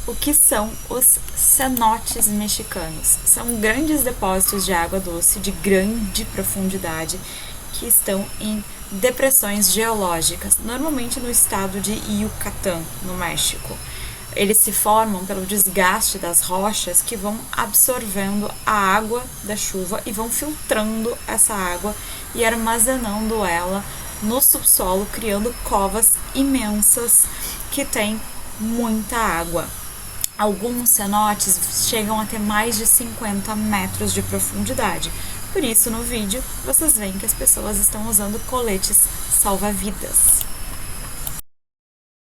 O que são os cenotes mexicanos? São grandes depósitos de água doce de grande profundidade que estão em depressões geológicas, normalmente no estado de Yucatán, no México. Eles se formam pelo desgaste das rochas que vão absorvendo a água da chuva e vão filtrando essa água e armazenando ela no subsolo, criando covas imensas que têm muita água. Alguns cenotes chegam a ter mais de 50 metros de profundidade. Por isso, no vídeo, vocês veem que as pessoas estão usando coletes salva-vidas.